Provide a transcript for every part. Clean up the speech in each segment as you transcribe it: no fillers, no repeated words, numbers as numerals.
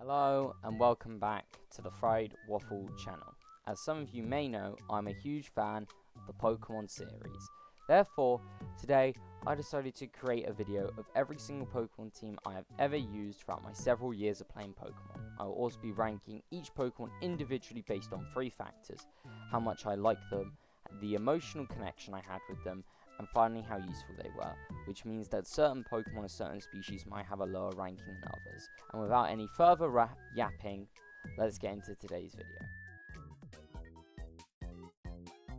Hello and welcome back to the Fried Waffle channel. As some of you may know, I'm a huge fan of the Pokemon series. Therefore, today I decided to create a video of every single Pokemon team I have ever used throughout my several years of playing Pokemon. I will also be ranking each Pokemon individually based on 3 factors: how much I like them, the emotional connection I had with them, and finally how useful they were, which means that certain Pokemon or certain species might have a lower ranking than others. And without any further yapping, let's get into today's video.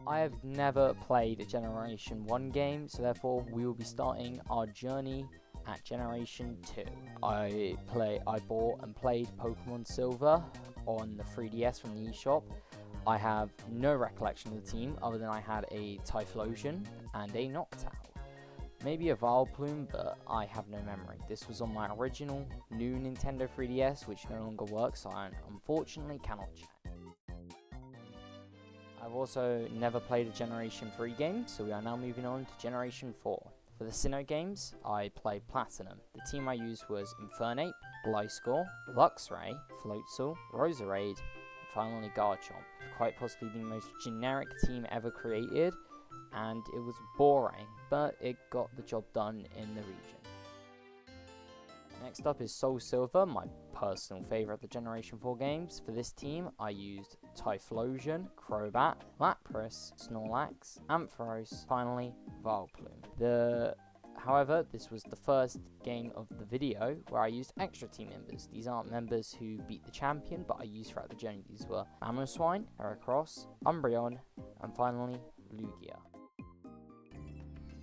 I have never played a Generation 1 game, so therefore we will be starting our journey at Generation 2. I bought and played Pokemon Silver on the 3DS from the eShop. I have no recollection of the team other than I had a Typhlosion and a Noctowl. Maybe a Vileplume, but I have no memory. This was on my original new Nintendo 3DS, which no longer works, so I unfortunately cannot check. I've also never played a Generation 3 game, so we are now moving on to Generation 4. For the Sinnoh games, I played Platinum. The team I used was Infernape, Gliscor, Luxray, Floatzel, Roserade, and finally Garchomp. Quite possibly the most generic team ever created, and it was boring, but it got the job done in the region. Next up is Soul Silver, my personal favourite of the Generation 4 games. For this team, I used Typhlosion, Crobat, Lapras, Snorlax, Ampharos, finally Vileplume. However, this was the first game of the video where I used extra team members. These aren't members who beat the champion, but I used throughout the journey. These were Mamoswine, Heracross, Umbreon, and finally Lugia.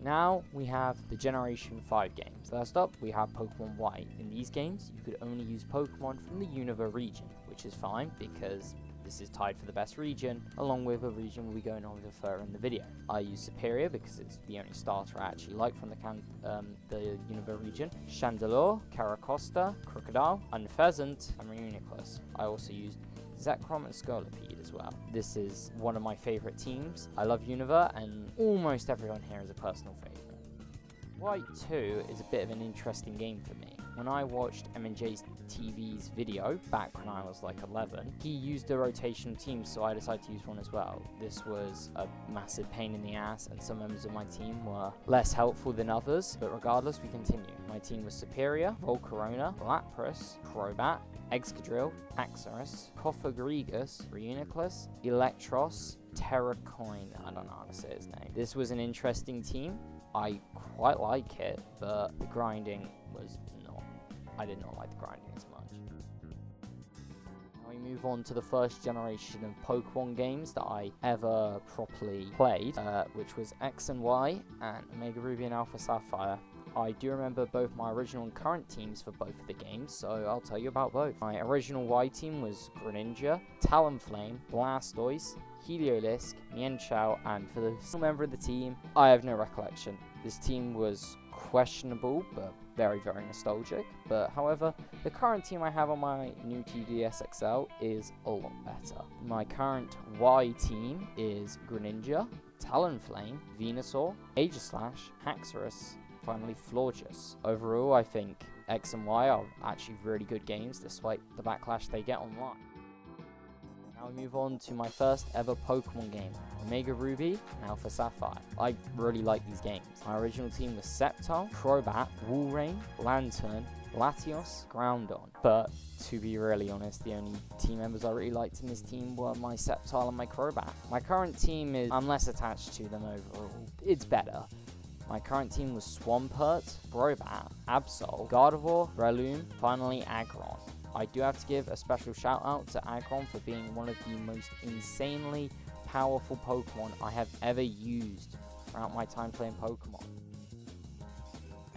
Now we have the Generation 5 games. First up, we have Pokemon Y. In these games, you could only use Pokemon from the Unova region, which is fine because this is tied for the best region, along with a region we'll be going over further in the video. I use Superior because it's the only starter I actually like from the Unova region. Chandelure, Caracosta, Crocodile, Unpheasant, and Reuniclus. I also used Zekrom and Scolipede as well. This is one of my favourite teams. I love Unova, and almost everyone here is a personal favourite. White 2 is a bit of an interesting game for me. When I watched M&J's TV's video, back when I was like 11, he used a rotation team, so I decided to use one as well. This was a massive pain in the ass, and some members of my team were less helpful than others, but regardless, we continue. My team was Superior, Volcarona, Lapras, Crobat, Excadrill, Axorus, Cofagrigus, Reuniclus, Electros, Terracoin, I don't know how to say his name. This was an interesting team. I quite like it, but the grinding was I did not like the grinding as much. Now we move on to the first generation of Pokemon games that I ever properly played, which was X and Y and Omega Ruby and Alpha Sapphire. I do remember both my original and current teams for both of the games, so I'll tell you about both. My original Y team was Greninja, Talonflame, Blastoise, Heliolisk, Mienshao, and for the single member of the team, I have no recollection. This team was questionable, but very, very nostalgic. But however, the current team I have on my new 2DS XL is a lot better. My current Y team is Greninja, Talonflame, Venusaur, Aegislash, Haxorus, finally Florges. Overall, I think X and Y are actually really good games despite the backlash they get online. Now we move on to my first ever Pokemon game, Omega Ruby and Alpha Sapphire. I really like these games. My original team was Sceptile, Crobat, Walrein, Lantern, Latios, Groudon. But to be really honest, the only team members I really liked in this team were my Sceptile and my Crobat. My current team I'm less attached to them overall. It's better. My current team was Swampert, Crobat, Absol, Gardevoir, Breloom, finally Aggron. I do have to give a special shout out to Aggron for being one of the most insanely powerful Pokemon I have ever used throughout my time playing Pokemon.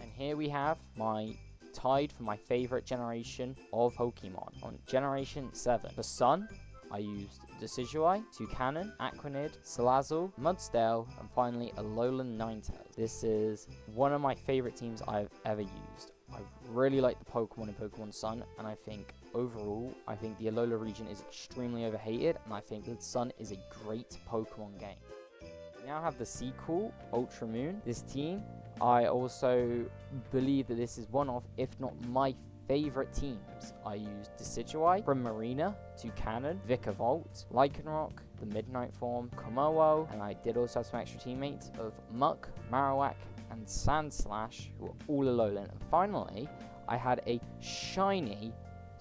And here we have my tied for my favourite generation of Pokemon on Generation 7. For Sun, I used Decidueye, Toucannon, Aquanid, Salazzle, Mudsdale, and finally Alolan Ninetales. This is one of my favourite teams I've ever used. I really like the Pokemon in Pokemon Sun, and I think overall, the Alola region is extremely overhated, and I think that Sun is a great Pokemon game. We now have the sequel, Ultra Moon. This team, I also believe that this is one of, if not my favorite teams, I used Decidueye, Primarina, Toucannon, Vikavolt, Lycanroc, the Midnight form, Kommo-o, and I did also have some extra teammates of Muck, Marowak, and Sandslash, who are all Alolan. And finally, I had a shiny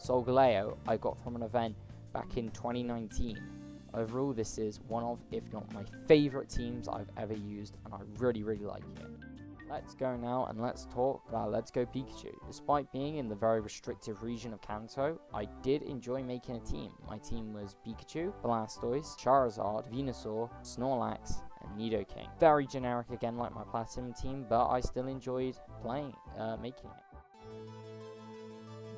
Solgaleo I got from an event back in 2019. Overall, this is one of, if not my favorite teams I've ever used, and I really, really like it. Let's go now and let's talk about Let's Go Pikachu. Despite being in the very restrictive region of Kanto, I did enjoy making a team. My team was Pikachu, Blastoise, Charizard, Venusaur, Snorlax, and Nidoking. Very generic again like my Platinum team, but I still enjoyed making it.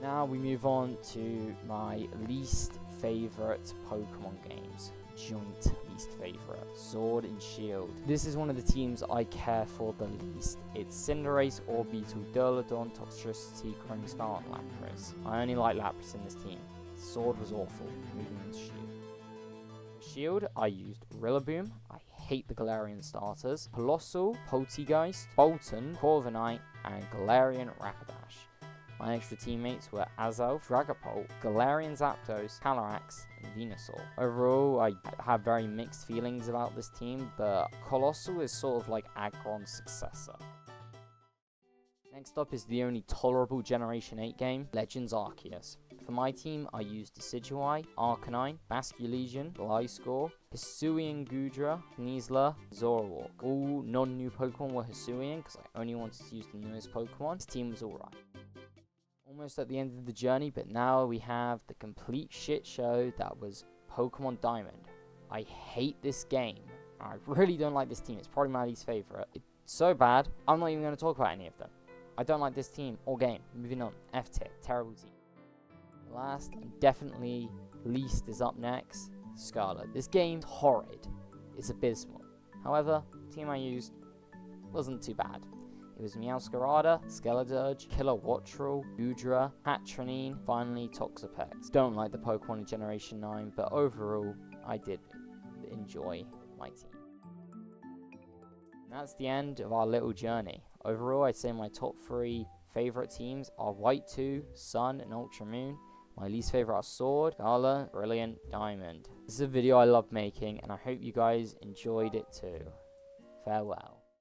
Now we move on to my least favorite Pokemon games. Joint least favorite, Sword and Shield. This is one of the teams I care for the least. It's Cinderace, Orbeetle, Durlodon, Toxtricity, Chromestar, and Lapras. I only like Lapras in this team. Sword was awful. Moving on to Shield. Shield, I used Rillaboom. I hate the Galarian starters. Colossal, Polteageist, Bolton, Corviknight, and Galarian Rapidash. My extra teammates were Azelf, Dragapult, Galarian Zapdos, Calyrex, and Venusaur. Overall, I have very mixed feelings about this team, but Colossal is sort of like Aggron's successor. Next up is the only tolerable Generation 8 game, Legends Arceus. For my team, I used Decidueye, Arcanine, Basculegion, Gliscor, Hisuian Goodra, Sneasler, Zoroark. All non-new Pokemon were Hisuian because I only wanted to use the newest Pokemon. This team was alright. Almost at the end of the journey, but now we have the complete shit show that was Pokemon Diamond. I hate this game. I really don't like this team. It's probably my least favorite. It's so bad, I'm not even going to talk about any of them. I don't like this team or game. Moving on. F tier. Terrible team. Last and definitely least is up next. Scarlet. This game's horrid. It's abysmal. However, the team I used wasn't too bad. It was Meowscarada, Skeledirge, Kilowattrel, Goodra, Hatronine, finally Toxapex. Don't like the Pokemon in Generation 9, but overall, I did enjoy my team. And that's the end of our little journey. Overall, I'd say my top 3 favorite teams are White 2, Sun, and Ultra Moon. My least favorite are Sword, Scarlet, Brilliant, Diamond. This is a video I love making, and I hope you guys enjoyed it too. Farewell.